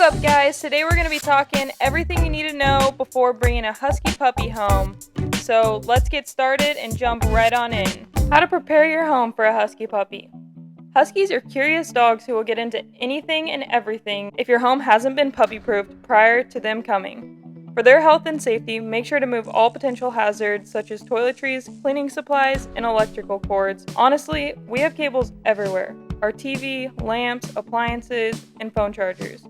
up, guys? Today we're going to be talking everything you need to know before bringing a Husky puppy home. So let's get started and jump right on in. How to prepare your home for a Husky puppy. Huskies are curious dogs who will get into anything and everything if your home hasn't been puppy-proofed prior to them coming. For their health and safety, make sure to move all potential hazards such as toiletries, cleaning supplies, and electrical cords. Honestly, we have cables everywhere. Our TV, lamps, appliances, and phone chargers.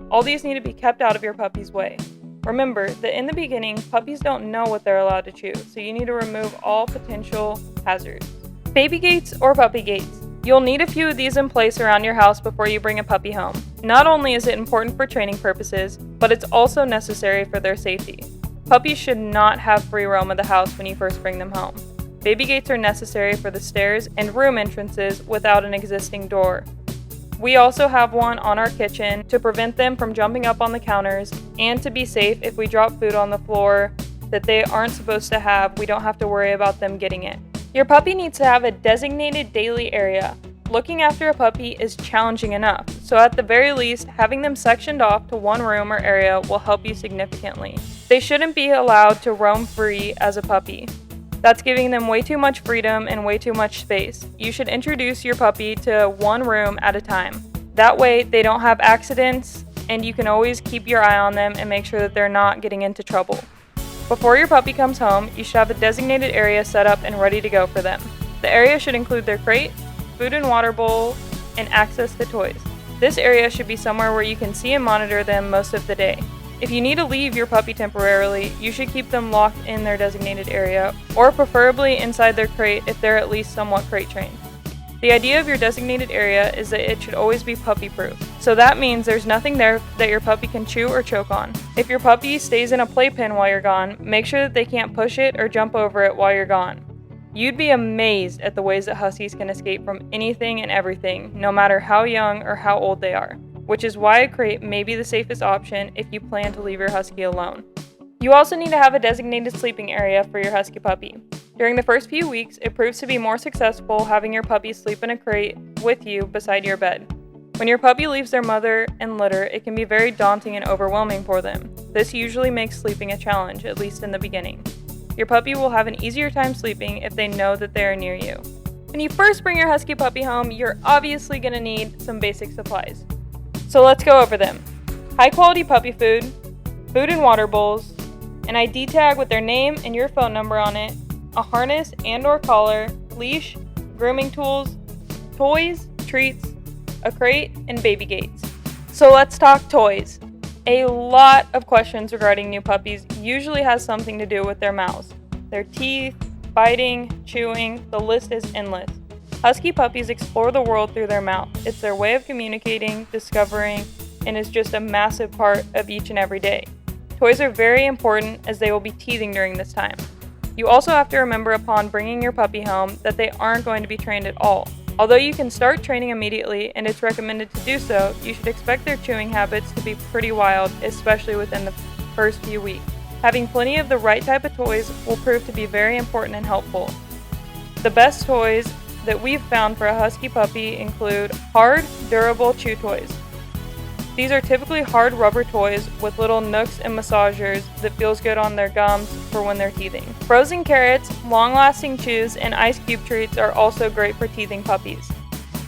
All these need to be kept out of your puppy's way. Remember that in the beginning, puppies don't know what they're allowed to chew, so you need to remove all potential hazards. Baby gates or puppy gates. You'll need a few of these in place around your house before you bring a puppy home. Not only is it important for training purposes, but it's also necessary for their safety. Puppies should not have free roam of the house when you first bring them home. Baby gates are necessary for the stairs and room entrances without an existing door. We also have one on our kitchen to prevent them from jumping up on the counters and to be safe if we drop food on the floor that they aren't supposed to have, we don't have to worry about them getting it. Your puppy needs to have a designated daily area. Looking after a puppy is challenging enough, so at the very least, having them sectioned off to one room or area will help you significantly. They shouldn't be allowed to roam free as a puppy. That's giving them way too much freedom and way too much space. You should introduce your puppy to one room at a time. That way, they don't have accidents, and you can always keep your eye on them and make sure that they're not getting into trouble. Before your puppy comes home, you should have a designated area set up and ready to go for them. The area should include their crate, food and water bowl, and access to toys. This area should be somewhere where you can see and monitor them most of the day. If you need to leave your puppy temporarily, you should keep them locked in their designated area, or preferably inside their crate if they're at least somewhat crate trained. The idea of your designated area is that it should always be puppy-proof, so that means there's nothing there that your puppy can chew or choke on. If your puppy stays in a playpen while you're gone, make sure that they can't push it or jump over it while you're gone. You'd be amazed at the ways that Huskies can escape from anything and everything, no matter how young or how old they are, which is why a crate may be the safest option if you plan to leave your Husky alone. You also need to have a designated sleeping area for your Husky puppy. During the first few weeks, it proves to be more successful having your puppy sleep in a crate with you beside your bed. When your puppy leaves their mother and litter, it can be very daunting and overwhelming for them. This usually makes sleeping a challenge, at least in the beginning. Your puppy will have an easier time sleeping if they know that they are near you. When you first bring your Husky puppy home, you're obviously going to need some basic supplies. So let's go over them. High quality puppy food, food and water bowls, an ID tag with their name and your phone number on it, a harness and or collar, leash, grooming tools, toys, treats, a crate, and baby gates. So let's talk toys. A lot of questions regarding new puppies usually has something to do with their mouths, their teeth, biting, chewing, the list is endless. Husky puppies explore the world through their mouth. It's their way of communicating, discovering, and is just a massive part of each and every day. Toys are very important as they will be teething during this time. You also have to remember upon bringing your puppy home that they aren't going to be trained at all. Although you can start training immediately and it's recommended to do so, you should expect their chewing habits to be pretty wild, especially within the first few weeks. Having plenty of the right type of toys will prove to be very important and helpful. The best toys that we've found for a Husky puppy include hard, durable chew toys. These are typically hard rubber toys with little nooks and massagers that feels good on their gums for when they're teething. Frozen carrots, long-lasting chews, and ice cube treats are also great for teething puppies.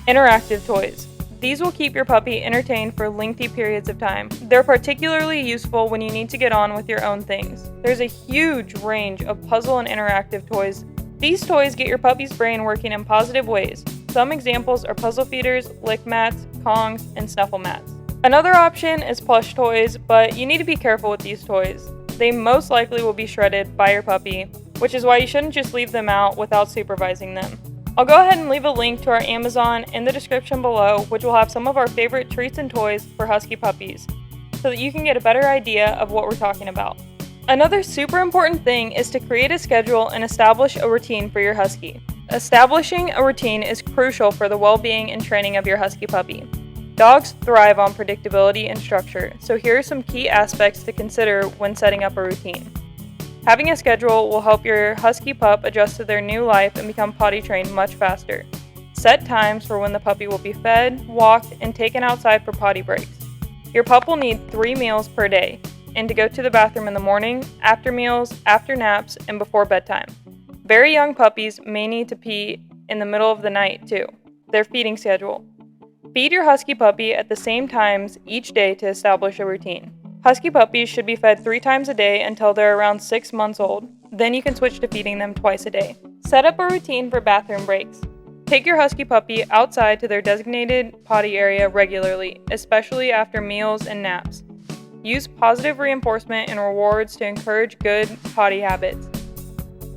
Interactive toys. These will keep your puppy entertained for lengthy periods of time. They're particularly useful when you need to get on with your own things. There's a huge range of puzzle and interactive toys. These toys get your puppy's brain working in positive ways. Some examples are puzzle feeders, lick mats, Kongs, and snuffle mats. Another option is plush toys, but you need to be careful with these toys. They most likely will be shredded by your puppy, which is why you shouldn't just leave them out without supervising them. I'll go ahead and leave a link to our Amazon in the description below, which will have some of our favorite treats and toys for Husky puppies, so that you can get a better idea of what we're talking about. Another super important thing is to create a schedule and establish a routine for your Husky. Establishing a routine is crucial for the well-being and training of your Husky puppy. Dogs thrive on predictability and structure, so here are some key aspects to consider when setting up a routine. Having a schedule will help your Husky pup adjust to their new life and become potty trained much faster. Set times for when the puppy will be fed, walked, and taken outside for potty breaks. Your pup will need 3 meals per day, and to go to the bathroom in the morning, after meals, after naps, and before bedtime. Very young puppies may need to pee in the middle of the night too. Their feeding schedule. Feed your Husky puppy at the same times each day to establish a routine. Husky puppies should be fed 3 times a day until they're around 6 months old. Then you can switch to feeding them twice a day. Set up a routine for bathroom breaks. Take your Husky puppy outside to their designated potty area regularly, especially after meals and naps. Use positive reinforcement and rewards to encourage good potty habits.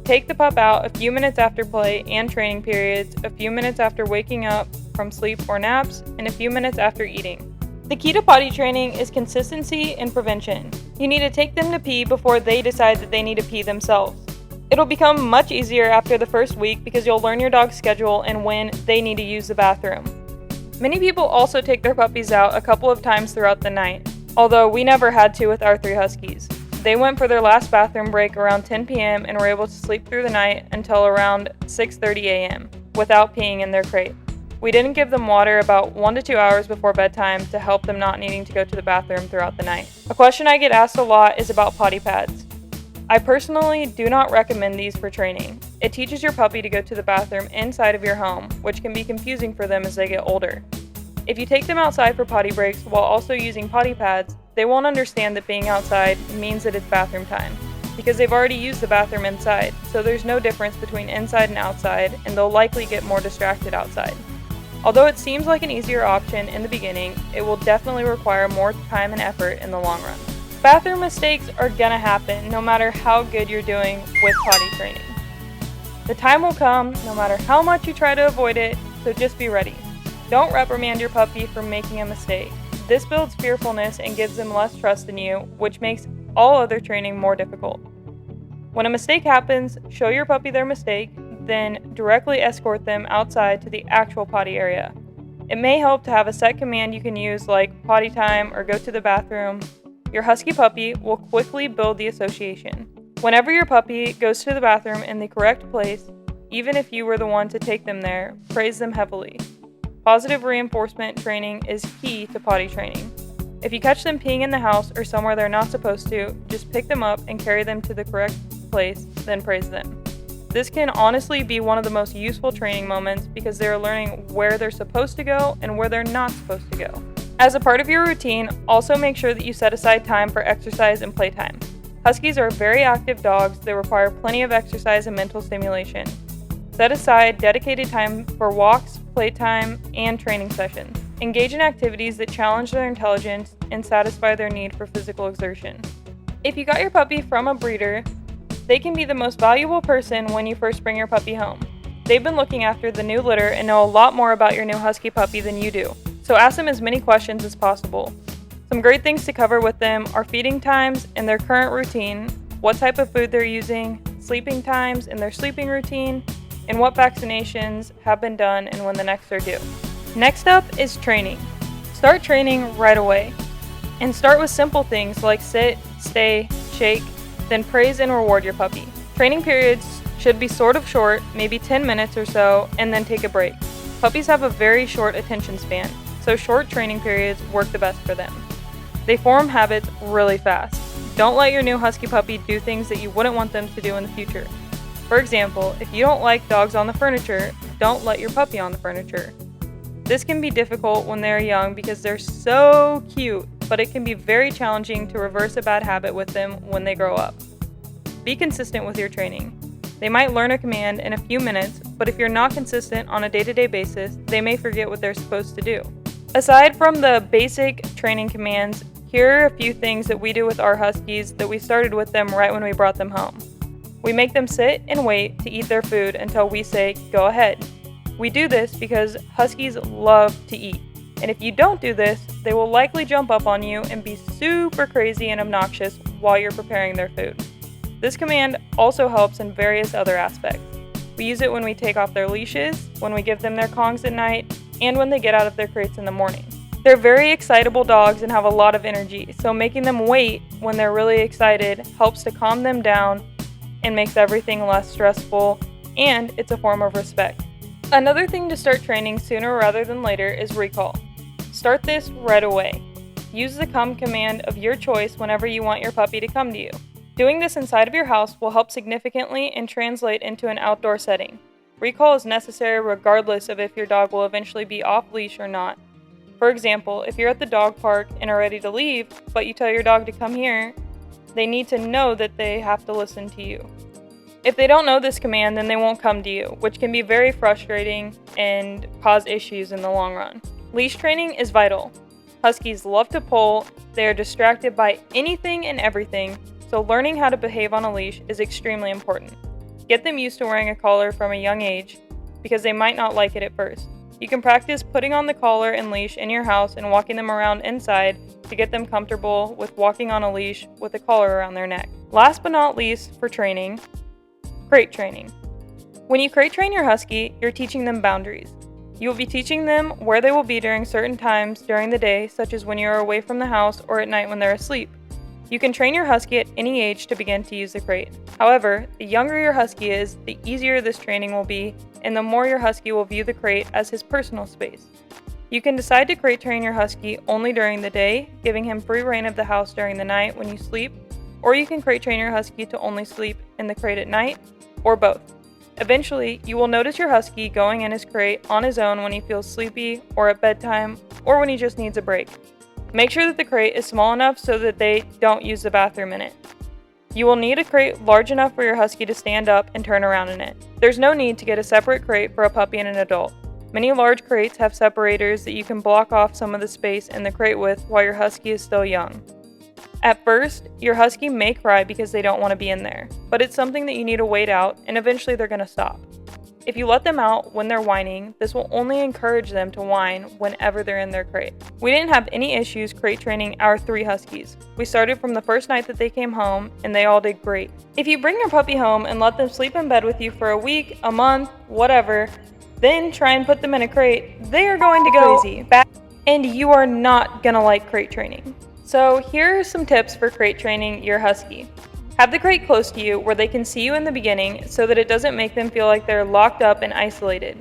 Take the pup out a few minutes after play and training periods, a few minutes after waking up from sleep or naps, and a few minutes after eating. The key to potty training is consistency and prevention. You need to take them to pee before they decide that they need to pee themselves. It'll become much easier after the first week because you'll learn your dog's schedule and when they need to use the bathroom. Many people also take their puppies out a couple of times throughout the night, although we never had to with our 3 Huskies. They went for their last bathroom break around 10 p.m. and were able to sleep through the night until around 6:30 a.m. without peeing in their crate. We didn't give them water about 1 to 2 hours before bedtime to help them not needing to go to the bathroom throughout the night. A question I get asked a lot is about potty pads. I personally do not recommend these for training. It teaches your puppy to go to the bathroom inside of your home, which can be confusing for them as they get older. If you take them outside for potty breaks while also using potty pads, they won't understand that being outside means that it's bathroom time, because they've already used the bathroom inside, so there's no difference between inside and outside, and they'll likely get more distracted outside. Although it seems like an easier option in the beginning, it will definitely require more time and effort in the long run. Bathroom mistakes are gonna happen no matter how good you're doing with potty training. The time will come no matter how much you try to avoid it, so just be ready. Don't reprimand your puppy for making a mistake. This builds fearfulness and gives them less trust in you, which makes all other training more difficult. When a mistake happens, show your puppy their mistake, then directly escort them outside to the actual potty area. It may help to have a set command you can use like potty time or go to the bathroom. Your Husky puppy will quickly build the association. Whenever your puppy goes to the bathroom in the correct place, even if you were the one to take them there, praise them heavily. Positive reinforcement training is key to potty training. If you catch them peeing in the house or somewhere they're not supposed to, just pick them up and carry them to the correct place, then praise them. This can honestly be one of the most useful training moments because they are learning where they're supposed to go and where they're not supposed to go. As a part of your routine, also make sure that you set aside time for exercise and playtime. Huskies are very active dogs that require plenty of exercise and mental stimulation. Set aside dedicated time for walks, playtime, and training sessions. Engage in activities that challenge their intelligence and satisfy their need for physical exertion. If you got your puppy from a breeder, they can be the most valuable person when you first bring your puppy home. They've been looking after the new litter and know a lot more about your new Husky puppy than you do, so ask them as many questions as possible. Some great things to cover with them are feeding times and their current routine, what type of food they're using, sleeping times and their sleeping routine, and what vaccinations have been done and when the next are due. Next up is training. Start training right away. And start with simple things like sit, stay, shake, then praise and reward your puppy. Training periods should be sort of short, maybe 10 minutes or so, and then take a break. Puppies have a very short attention span, so short training periods work the best for them. They form habits really fast. Don't let your new Husky puppy do things that you wouldn't want them to do in the future. For example, if you don't like dogs on the furniture, don't let your puppy on the furniture. This can be difficult when they're young because they're so cute, but it can be very challenging to reverse a bad habit with them when they grow up. Be consistent with your training. They might learn a command in a few minutes, but if you're not consistent on a day-to-day basis, they may forget what they're supposed to do. Aside from the basic training commands, here are a few things that we do with our Huskies that we started with them right when we brought them home. We make them sit and wait to eat their food until we say, "Go ahead." We do this because Huskies love to eat, and if you don't do this, they will likely jump up on you and be super crazy and obnoxious while you're preparing their food. This command also helps in various other aspects. We use it when we take off their leashes, when we give them their Kongs at night, and when they get out of their crates in the morning. They're very excitable dogs and have a lot of energy, so making them wait when they're really excited helps to calm them down and makes everything less stressful, and it's a form of respect. Another thing to start training sooner rather than later is recall. Start this right away. Use the come command of your choice whenever you want your puppy to come to you. Doing this inside of your house will help significantly and translate into an outdoor setting. Recall is necessary regardless of if your dog will eventually be off leash or not. For example, if you're at the dog park and are ready to leave, but you tell your dog to come here, they need to know that they have to listen to you. If they don't know this command, then they won't come to you, which can be very frustrating and cause issues in the long run. Leash training is vital. Huskies love to pull, they are distracted by anything and everything, so learning how to behave on a leash is extremely important. Get them used to wearing a collar from a young age, because they might not like it at first. You can practice putting on the collar and leash in your house and walking them around inside to get them comfortable with walking on a leash with a collar around their neck. Last but not least for training, crate training. When you crate train your Husky, you're teaching them boundaries. You will be teaching them where they will be during certain times during the day, such as when you are away from the house or at night when they're asleep. You can train your Husky at any age to begin to use the crate. However, the younger your Husky is, the easier this training will be, and the more your Husky will view the crate as his personal space. You can decide to crate train your Husky only during the day, giving him free reign of the house during the night when you sleep, or you can crate train your Husky to only sleep in the crate at night, or both. Eventually, you will notice your Husky going in his crate on his own when he feels sleepy, or at bedtime, or when he just needs a break. Make sure that the crate is small enough so that they don't use the bathroom in it. You will need a crate large enough for your Husky to stand up and turn around in it. There's no need to get a separate crate for a puppy and an adult. Many large crates have separators that you can block off some of the space in the crate with while your Husky is still young. At first, your Husky may cry because they don't want to be in there, but it's something that you need to wait out and eventually they're going to stop. If you let them out when they're whining, this will only encourage them to whine whenever they're in their crate. We didn't have any issues crate training our 3 Huskies. We started from the first night that they came home, and they all did great. If you bring your puppy home and let them sleep in bed with you for a week, a month, whatever, then try and put them in a crate, they are going to go crazy. And you are not gonna like crate training. So here are some tips for crate training your Husky. Have the crate close to you where they can see you in the beginning so that it doesn't make them feel like they're locked up and isolated.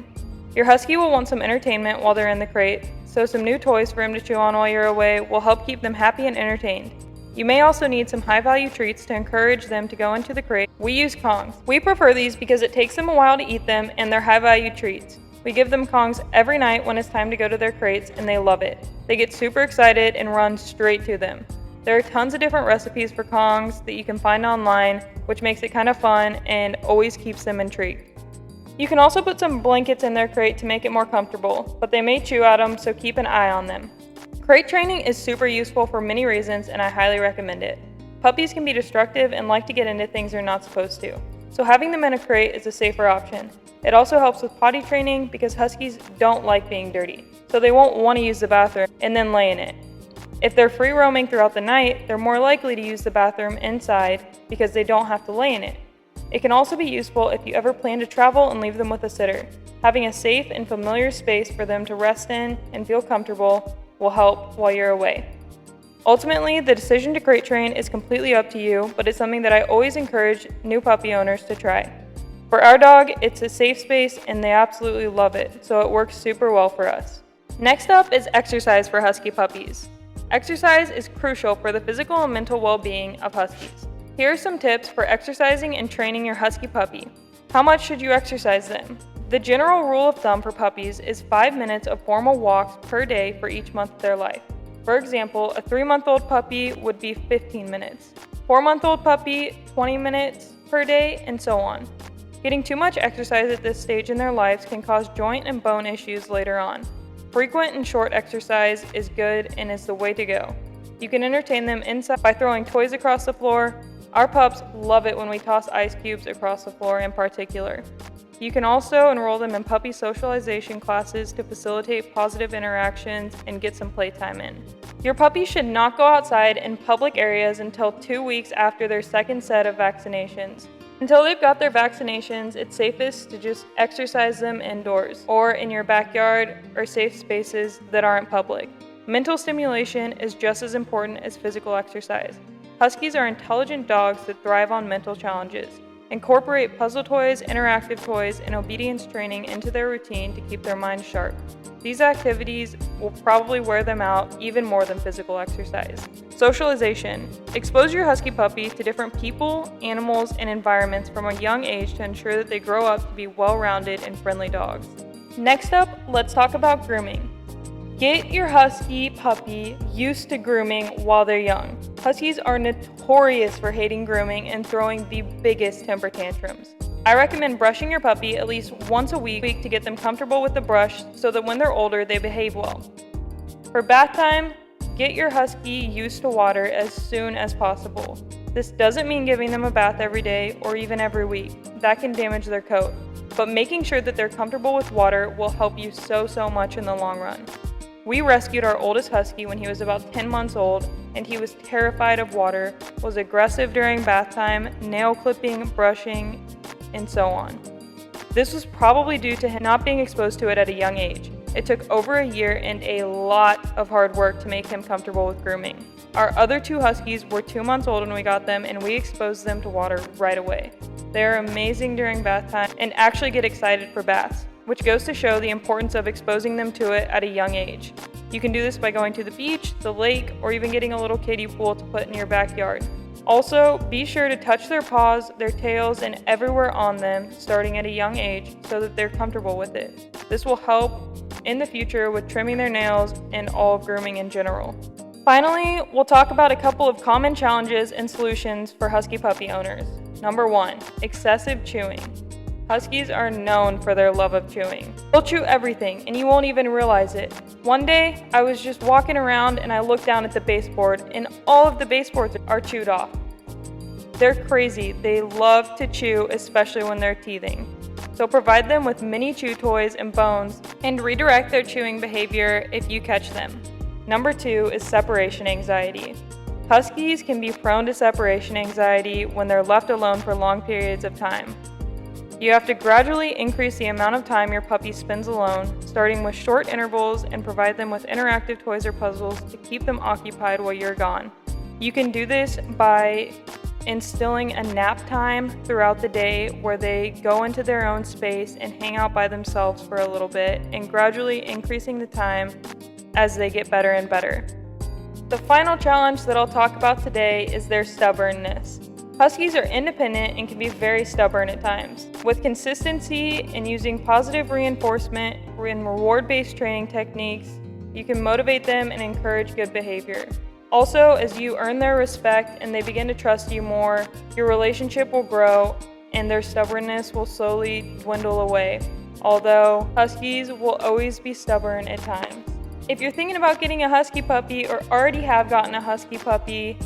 Your Husky will want some entertainment while they're in the crate, so some new toys for him to chew on while you're away will help keep them happy and entertained. You may also need some high-value treats to encourage them to go into the crate. We use Kongs. We prefer these because it takes them a while to eat them and they're high-value treats. We give them Kongs every night when it's time to go to their crates and they love it. They get super excited and run straight to them. There are tons of different recipes for Kongs that you can find online, which makes it kind of fun and always keeps them intrigued. You can also put some blankets in their crate to make it more comfortable, but they may chew at them, so keep an eye on them. Crate training is super useful for many reasons and I highly recommend it. Puppies can be destructive and like to get into things they're not supposed to, so having them in a crate is a safer option. It also helps with potty training because Huskies don't like being dirty, so they won't want to use the bathroom and then lay in it. If they're free roaming throughout the night, they're more likely to use the bathroom inside because they don't have to lay in it. It can also be useful if you ever plan to travel and leave them with a sitter. Having a safe and familiar space for them to rest in and feel comfortable will help while you're away. Ultimately, the decision to crate train is completely up to you, but it's something that I always encourage new puppy owners to try. For our dog, it's a safe space and they absolutely love it, so it works super well for us. Next up is exercise for Husky puppies. Exercise is crucial for the physical and mental well-being of Huskies. Here are some tips for exercising and training your Husky puppy. How much should you exercise them? The general rule of thumb for puppies is 5 minutes of formal walks per day for each month of their life. For example, a 3-month-old puppy would be 15 minutes, 4-month-old puppy 20 minutes per day, and so on. Getting too much exercise at this stage in their lives can cause joint and bone issues later on. Frequent and short exercise is good and is the way to go. You can entertain them inside by throwing toys across the floor. Our pups love it when we toss ice cubes across the floor in particular. You can also enroll them in puppy socialization classes to facilitate positive interactions and get some playtime in. Your puppy should not go outside in public areas until 2 weeks after their second set of vaccinations. Until they've got their vaccinations, it's safest to just exercise them indoors or in your backyard or safe spaces that aren't public. Mental stimulation is just as important as physical exercise. Huskies are intelligent dogs that thrive on mental challenges. Incorporate puzzle toys, interactive toys, and obedience training into their routine to keep their minds sharp. These activities will probably wear them out even more than physical exercise. Socialization. Expose your Husky puppy to different people, animals, and environments from a young age to ensure that they grow up to be well-rounded and friendly dogs. Next up, let's talk about grooming. Get your Husky puppy used to grooming while they're young. Huskies are notorious for hating grooming and throwing the biggest temper tantrums. I recommend brushing your puppy at least once a week to get them comfortable with the brush so that when they're older, they behave well. For bath time, get your Husky used to water as soon as possible. This doesn't mean giving them a bath every day or even every week. That can damage their coat. But making sure that they're comfortable with water will help you so much in the long run. We rescued our oldest Husky when he was about 10 months old, and he was terrified of water, was aggressive during bath time, nail clipping, brushing, and so on. This was probably due to him not being exposed to it at a young age. It took over a year and a lot of hard work to make him comfortable with grooming. Our other 2 Huskies were 2 months old when we got them, and we exposed them to water right away. They are amazing during bath time and actually get excited for baths, which goes to show the importance of exposing them to it at a young age. You can do this by going to the beach, the lake, or even getting a little kiddie pool to put in your backyard. Also, be sure to touch their paws, their tails, and everywhere on them starting at a young age so that they're comfortable with it. This will help in the future with trimming their nails and all of grooming in general. Finally, we'll talk about a couple of common challenges and solutions for Husky puppy owners. Number 1, excessive chewing. Huskies are known for their love of chewing. They'll chew everything and you won't even realize it. One day, I was just walking around and I looked down at the baseboard and all of the baseboards are chewed off. They're crazy. They love to chew, especially when they're teething. So provide them with mini chew toys and bones and redirect their chewing behavior if you catch them. Number 2 is separation anxiety. Huskies can be prone to separation anxiety when they're left alone for long periods of time. You have to gradually increase the amount of time your puppy spends alone, starting with short intervals, and provide them with interactive toys or puzzles to keep them occupied while you're gone. You can do this by instilling a nap time throughout the day where they go into their own space and hang out by themselves for a little bit, and gradually increasing the time as they get better and better. The final challenge that I'll talk about today is their stubbornness. Huskies are independent and can be very stubborn at times. With consistency and using positive reinforcement and reward-based training techniques, you can motivate them and encourage good behavior. Also, as you earn their respect and they begin to trust you more, your relationship will grow and their stubbornness will slowly dwindle away. Although, Huskies will always be stubborn at times. If you're thinking about getting a Husky puppy or already have gotten a Husky puppy,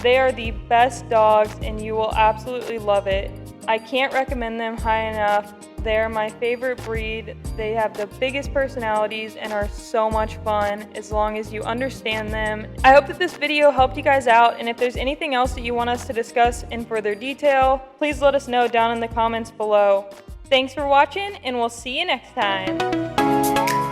they are the best dogs and you will absolutely love it. I can't recommend them high enough. They're my favorite breed. They have the biggest personalities and are so much fun as long as you understand them. I hope that this video helped you guys out, and if there's anything else that you want us to discuss in further detail, please let us know down in the comments below. Thanks for watching and we'll see you next time.